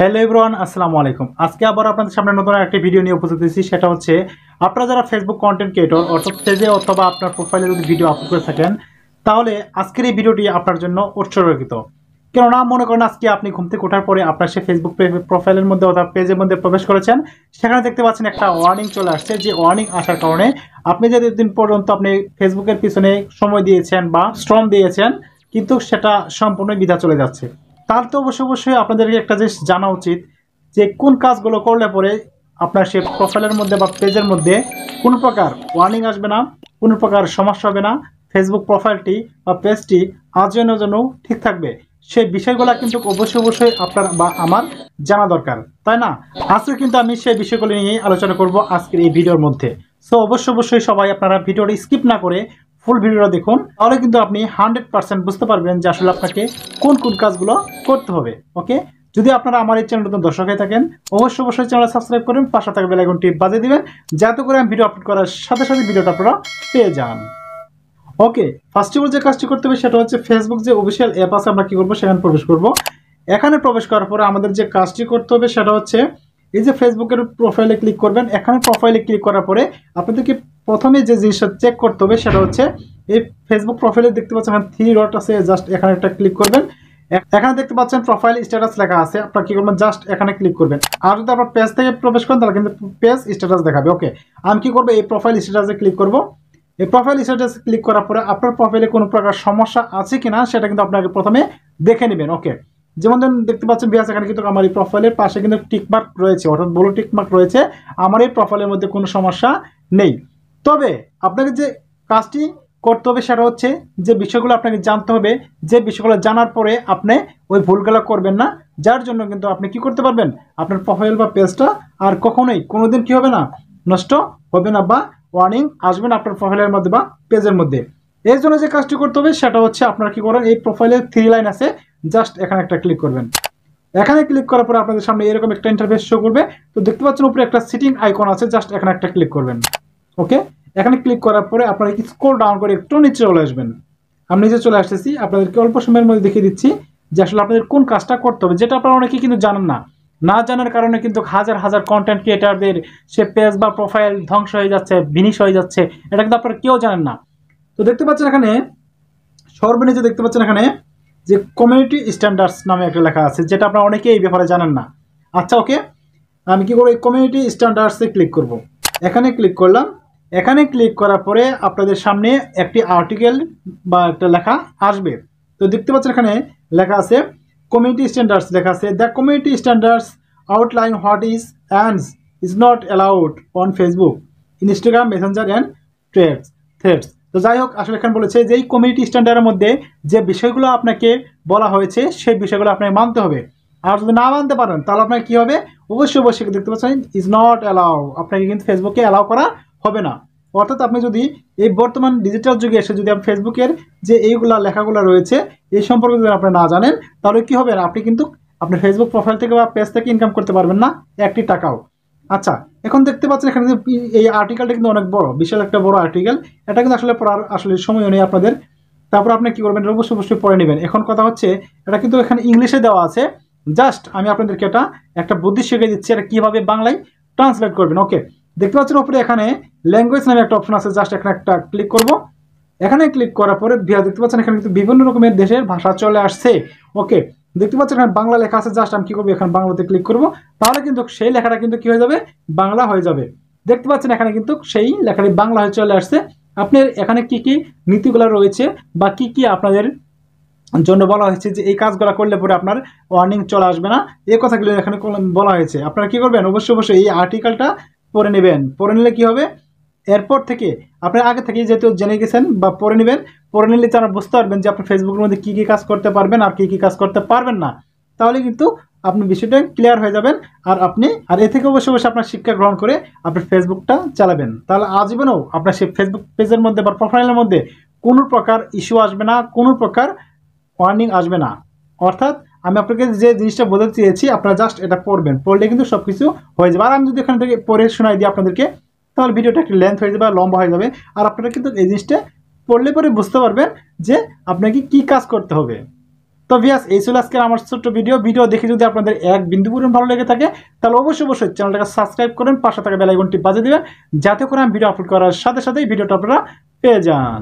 Hello everyone, আসসালামু আলাইকুম। আজকে আবার আপনাদের সামনে নতুন একটা ভিডিও নিয়ে উপস্থিত হয়েছি। সেটা হচ্ছে আপনারা যারা ফেসবুক কন্টেন্ট ক্রিয়েটর অর্থাৎ পেজে অথবা আপনার প্রোফাইলে যদি ভিডিও আপলোড করে থাকেন, তাহলে আজকের এই ভিডিওটি আপনার জন্য উৎসর্গিত। কেননা মনে করেন আজকে আপনি ঘুম থেকে ওঠার পরে আপনার সে ফেসবুক প্রোফাইলের মধ্যে অথবা পেজের মধ্যে প্রবেশ করেছেন, সেখানে দেখতে পাচ্ছেন একটা ওয়ার্নিং চলে আসছে। যে ওয়ার্নিং আসার কারণে আপনি যে দিন পর্যন্ত আপনি ফেসবুকের পিছনে সময় দিয়েছেন বা শ্রম দিয়েছেন, কিন্তু সেটা সম্পূর্ণ বৃথা চলে যাচ্ছে। তার তো অবশ্যই আপনাদেরকে একটা জিনিস জানা উচিত যে কোন কাজগুলো করলে পরে আপনার সে প্রোফাইলের মধ্যে বা পেজের মধ্যে কোনো প্রকার ওয়ার্নিং আসবে না, কোনো প্রকার সমস্যা হবে না, ফেসবুক প্রোফাইলটি বা পেজটি আজীবনের জন্য ঠিক থাকবে। সেই বিষয়গুলো কিন্তু অবশ্যই আপনার বা আমার জানা দরকার, তাই না? আজকে কিন্তু আমি সেই বিষয়গুলো নিয়ে আলোচনা করব আজকের এই ভিডিওর মধ্যে। সো অবশ্যই সবাই আপনারা ভিডিওটি স্কিপ না করে ফুল ভিডিওটা দেখুন, তাহলে কিন্তু আপনি 100% বুঝতে পারবেন যে আসলে আপনাকে কোন কাজগুলো করতে হবে। ওকে, যদি আপনারা আমার এই চ্যানেল নতুন দর্শক হয়ে থাকেন, অবশ্যই চ্যানেল সাবস্ক্রাইব করুন, পাশে থাকা বেল আইকনটি বাজিয়ে দিবেন, যাতে করে আমি ভিডিও আপলোড করার সাথে সাথে ভিডিওটা আপনারা পেয়ে যান। ওকে, ফার্স্ট অফ অল যে কাজটি করতে হবে সেটা হচ্ছে ফেসবুক যে অফিসিয়াল অ্যাপ আছে, আমরা কি করবো, সেখানে প্রবেশ করব। এখানে প্রবেশ করার পরে আমাদের যে কাজটি করতে হবে সেটা হচ্ছে এই যে ফেসবুকের প্রোফাইলে ক্লিক করবেন। এখানে প্রোফাইলে ক্লিক করার পরে আপনাদেরকে প্রথমে যে জিনিসটা চেক করতে হবে সেটা হচ্ছে এই ফেসবুক প্রোফাইলে দেখতে পাচ্ছেন এখানে 3 ডট আছে, জাস্ট এখানে একটা ক্লিক করবেন। এখানে দেখতে পাচ্ছেন প্রোফাইল স্ট্যাটাস লেখা আছে, আপনারা কি করবেন, জাস্ট এখানে ক্লিক করবেন। আর যদি আপনার পেজ থেকে প্রবেশ করেন তাহলে কিন্তু পেজ স্ট্যাটাস দেখাবে। ওকে, আমি কি করবো, এই প্রোফাইল স্ট্যাটাসে ক্লিক করব। এই প্রোফাইল স্ট্যাটাস ক্লিক করার পরে আপনার প্রোফাইলে কোনো প্রকার সমস্যা আছে কিনা সেটা কিন্তু আপনাকে প্রথমে দেখে নেবেন। ওকে, যেমন দেখতে পাচ্ছেন বিয়াস, এখানে কিন্তু আমার এই প্রোফাইলের পাশে কিন্তু টিকমার্ক রয়েছে, অর্থাৎ ব্লু টিকমার্ক রয়েছে। আমার এই প্রোফাইলের মধ্যে কোনো সমস্যা নেই। তবে আপনাকে যে কাজটি করতে হবে সেটা হচ্ছে যে বিষয়গুলো আপনাকে জানতে হবে, যে বিষয়গুলো জানার পরে আপনি ওই ভুলগুলো করবেন না, যার জন্য কিন্তু আপনি কি করতে পারবেন, আপনার প্রোফাইল বা পেজটা আর কখনোই কোনোদিন কি হবে না, নষ্ট হবে না বা ওয়ার্নিং আসবে না আপনার প্রোফাইলের মধ্যে বা পেজের মধ্যে। এর জন্য যে কাজটি করতে হবে সেটা হচ্ছে আপনারা কি করেন, এই প্রোফাইলের 3 লাইন আছে, জাস্ট এখানে একটা ক্লিক করবেন। এখানে ক্লিক করার পরে আপনাদের সামনে এরকম একটা ইন্টারফেস শো করবে। তো দেখতে পাচ্ছেন উপরে একটা সিটিং আইকন আছে, জাস্ট এখানে একটা ক্লিক করবেন। ওকে, এখানে ক্লিক করার পরে আপনারা কি স্ক্রল ডাউন করে একটু নিচে চলে আসবেন। আমি নিচে চলে আসতেছি, আপনাদেরকে অল্প সময়ের মধ্যে দেখিয়ে দিচ্ছি যে আসলে আপনাদের কোন কাজটা করতে হবে, যেটা আপনারা অনেকেই কিন্তু জানেন না। না জানার কারণে কিন্তু হাজার কন্টেন্ট ক্রিয়েটারদের সে পেজ বা প্রোফাইল ধ্বংস হয়ে যাচ্ছে, বিনিশ হয়ে যাচ্ছে, এটা কিন্তু আপনারা কেউ জানেন না। তো দেখতে পাচ্ছেন এখানে সর্বনিচে দেখতে পাচ্ছেন এখানে যে কমিউনিটি স্ট্যান্ডার্ডস নামে একটা লেখা আছে, যেটা আপনারা অনেকেই এই ব্যাপারে জানেন না। আচ্ছা, ওকে, আমি কি করবো, এই কমিউনিটি স্ট্যান্ডার্ডসে ক্লিক করব। এখানে ক্লিক করলাম। এখানে ক্লিক করার পরে আপনাদের সামনে একটি আর্টিকেল বা একটা লেখা আসবে। তো দেখতে পাচ্ছেন এখানে লেখা আছে কমিউনিটি স্ট্যান্ডার্ডস লেখা আছে, the community standards outline what is and is not allowed on Facebook, Instagram, Messenger and threads. তো যাই হোক, আসলে এখানে বলেছে যে এই কমিউনিটি স্ট্যান্ডার্ডের মধ্যে যে বিষয়গুলো আপনাকে বলা হয়েছে সেই বিষয়গুলো আপনাকে মানতে হবে। আর যদি না মানতে পারেন তাহলে আপনার কি হবে, অবশ্যই দেখতে পাচ্ছেন ইজ নট অ্যালাউ, আপনাকে কিন্তু ফেসবুকে অ্যালাউ করা হবে না। অর্থাৎ আপনি যদি এই বর্তমান ডিজিটাল যুগে এসে যদি আপনি ফেসবুকের যে এইগুলা লেখাগুলো রয়েছে এই সম্পর্কে যদি আপনি না জানেন, তাহলে কি হবে, আপনি কিন্তু আপনার ফেসবুক প্রোফাইল থেকে বা পেজ থেকে ইনকাম করতে পারবেন না একটি টাকাও। আচ্ছা, এখন দেখতে পাচ্ছেন এখানে এই আর্টিকেলটা কিন্তু অনেক বড়, বিশাল একটা বড় আর্টিকেল। এটা কিন্তু আসলে পড়ার আসলে সময় নেই আপনাদের। তারপর আপনি কি করবেন, অবশ্যই পড়ে নেবেন। এখন কথা হচ্ছে এটা কিন্তু এখানে ইংলিশে দেওয়া আছে, জাস্ট আমি আপনাদেরকে একটা বুদ্ধি শিখিয়ে দিচ্ছি, এটা কিভাবে বাংলায় ট্রান্সলেট করবেন। ওকে, দেখতে পাচ্ছেন উপরে এখানে ল্যাঙ্গুয়েজ নামে একটা অপশন আছে, জাস্ট এখানে একটা ক্লিক করব। এখানে ক্লিক করার পরে দেখতে পাচ্ছেন এখানে কিন্তু বিভিন্ন রকমের দেশের ভাষা চলে আসছে। ওকে, দেখতে পাচ্ছেন এখানে বাংলা লেখা আছে, জাস্ট আমি কি করবো, এখানে বাংলাতে ক্লিক করব। তাহলে কিন্তু সেই লেখাটা কিন্তু কি হয়ে যাবে, বাংলা হয়ে যাবে। দেখতে পাচ্ছেন এখানে কিন্তু সেই লেখাটি বাংলা হয়ে চলে আসছে। আপনার এখানে কি কি নীতিগুলো রয়েছে বা কি কি আপনাদের জন্য বলা হয়েছে যে এই কাজগুলো করলে পরে আপনার ওয়ার্নিং চলে আসবে না, এই কথাগুলো এখানে বলা হয়েছে। আপনারা কি করবেন, অবশ্যই এই আর্টিকেলটা পড়ে নেবেন। পড়ে নিলে কি হবে, এরপর থেকে আপনি আগে থেকে যেহেতু জেনে গেছেন বা পড়ে নেবেন, পড়ে নিলে তারা বুঝতে পারবেন যে আপনি ফেসবুকের মধ্যে কী কী কাজ করতে পারবেন আর কী কী কাজ করতে পারবেন না। তাহলে কিন্তু আপনি বিষয়টা ক্লিয়ার হয়ে যাবেন। আর এ থেকে অবশ্যই আপনার শিক্ষা গ্রহণ করে আপনি ফেসবুকটা চালাবেন। তাহলে আজীবনও আপনার সেই ফেসবুক পেজের মধ্যে বা প্রোফাইলের মধ্যে কোনো প্রকার ইস্যু আসবে না, কোনো প্রকার ওয়ার্নিং আসবে না। অর্থাৎ আমি আপনাকে যে জিনিসটা বোঝাতে চেয়েছি, আপনারা জাস্ট এটা পড়বেন, পড়লে কিন্তু সব কিছু হয়ে যাবে। আর আমি যদি এখান থেকে পড়ে শোনাই দিই আপনাদেরকে, তাহলে ভিডিওটা একটু লেন্থ হয়ে যাবে, লম্বা হয়ে যাবে। আর আপনারা কিন্তু এই জিনিসটা পড়লে পরে বুঝতে পারবেন যে আপনাকে কি কাজ করতে হবে। তো ভিউয়ার্স এই ছিল আজকে আমার ছোট্ট ভিডিও দেখে যদি আপনাদের এক বিন্দু পরিমাণ ভালো লেগে থাকে তাহলে অবশ্যই চ্যানেলটাকে সাবস্ক্রাইব করেন, পাশে থাকা বেল আইকনটি বাজিয়ে দিবেন যাতে করে আমি ভিডিও আপলোড করার সাথে সাথেই ভিডিওটা আপনারা পেয়ে যান।